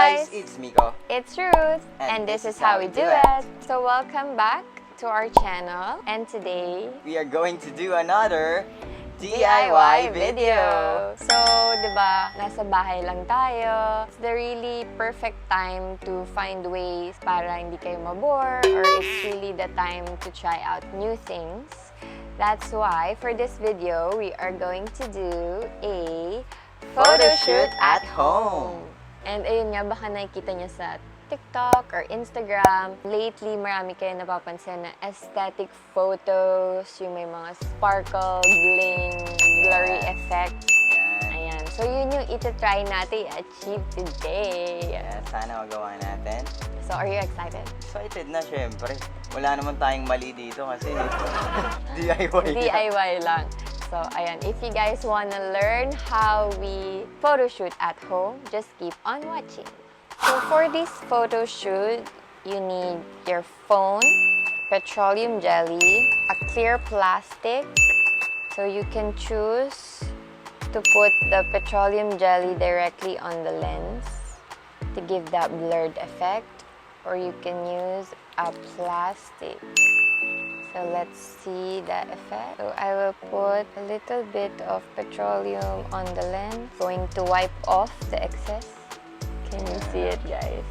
guys, it's Mico. It's Ruth, and this is how we do it. So welcome back to our channel, and today we are going to do another DIY video. So, diba, nasa bahay lang tayo. It's the really perfect time to find ways para hindi kayo mabore, or it's really the time to try out new things. That's why, for this video, we are going to do a photo shoot at home. And ayun nga, baka nakikita niyo sa TikTok or Instagram. Lately, marami kayo napapansin na aesthetic photos, yung may mga sparkle, bling, blurry effect. Ayan. So, yun yung iti-try natin i-achieve today. Yeah, sana magawa natin. So, are you excited? Excited na, syempre. Wala naman tayong mali dito kasi DIY DIY lang. So, ayan. If you guys wanna learn how we photo shoot at home, just keep on watching. So, for this photo shoot, you need your phone, petroleum jelly, a clear plastic. So, you can choose to put the petroleum jelly directly on the lens to give that blurred effect, or you can use a plastic. So let's see the effect. So I will put a little bit of petroleum on the lens. Going to wipe off the excess. Can you see it, guys?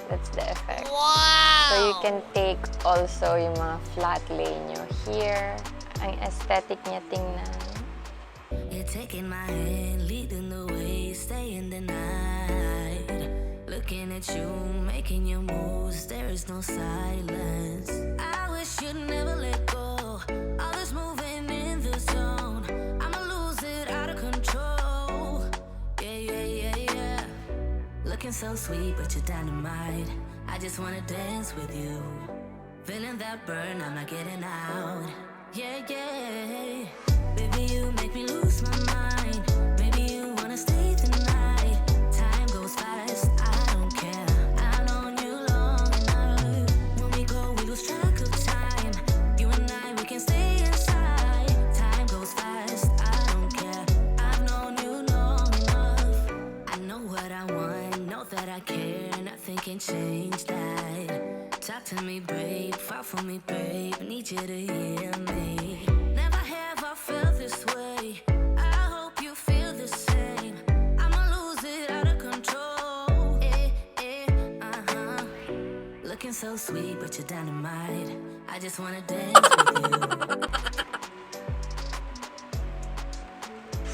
That's the effect. Wow! So you can take also yung mga flat lay nyo here. Ang aesthetic niya tingnan. You're taking my hand, leading the way, staying the night. Looking at you, making your moves, there is no silence. I wish you'd never let go. All this moving in the zone, I'ma lose it out of control. Yeah. Looking so sweet, but you're dynamite. I just wanna dance with you. Feeling that burn, I'm not getting out. Yeah. Baby, you make me lose my mind. Maybe you wanna stay the night. Time goes fast, I don't care. I've known you long enough. When we go, we lose track of time. You and I, we can stay inside. Time goes fast, I don't care. I've known you long enough. I know what I want, know that I care. Nothing can change that. Talk to me, babe, fall for me, babe. Need you to hear me. Never have I felt this way. I hope you feel the same. I'ma lose it out of control. Looking so sweet, but you're dynamite. I just wanna dance with you.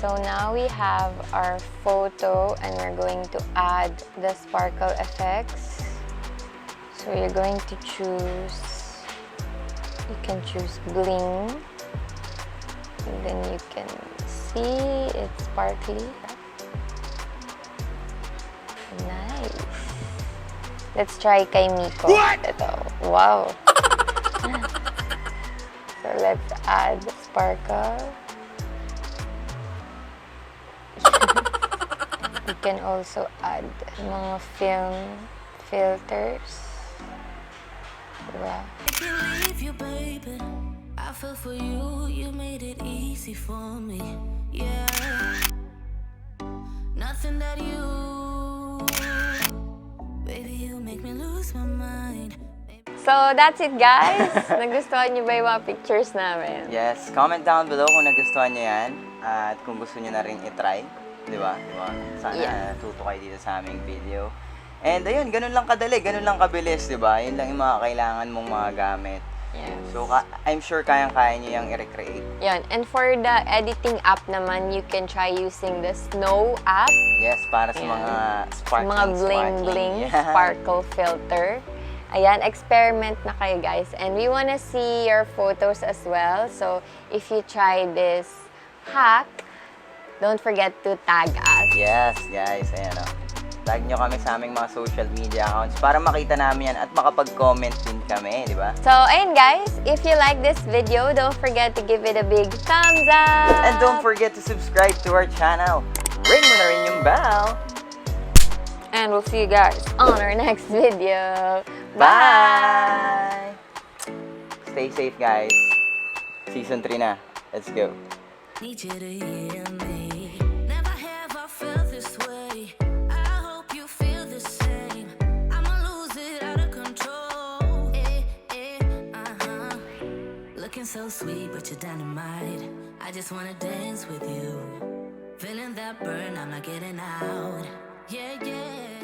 So now we have our photo, and we're going to add the sparkle effects. So you're going to choose, you can choose bling, and then you can see it's sparkly. Nice. Let's try kay Mico. Ito. Wow. So let's add sparkle. You can also add mga film filters. Diba? I can't leave you, baby. I fell for you, you made it easy for me. Yeah. Nothing that you, baby, you make me lose my mind. So that's it, guys. Nagustuhan niyo ba yung mga pictures namin? Yes, comment down below kung nagustuhan niyo yan at kung gusto niyo na rin i-try. Di ba? Sana natuto kayo dito sa aming video. And ayun, ganun lang kadali, ganun lang kabilis, di ba? Yun lang yung mga kailangan mong mga gamit. Yes. So, I'm sure kayang-kaya nyo yung i-recreate. Yan. And for the editing app naman, you can try using the Snow app. Yes, para sa mga sparkling, mga bling-bling sparkle filter. Ayan, experiment na kayo, guys. And we wanna see your photos as well. So, if you try this hack, don't forget to tag us. Yes, guys. Ayan o. Tag nyo kami sa aming mga social media accounts para makita namin yan at makapag-comment din kami, di ba? So, ayun guys, if you like this video, don't forget to give it a big thumbs up! And don't forget to subscribe to our channel. Ring mo na rin yung bell. And we'll see you guys on our next video. Bye! Stay safe, guys. Season 3 na. Let's go. Need you to hear me. Never have I felt this way. I hope you feel the so sweet, but you're dynamite. I just wanna dance with you. Feeling that burn, I'm not getting out. Yeah, yeah.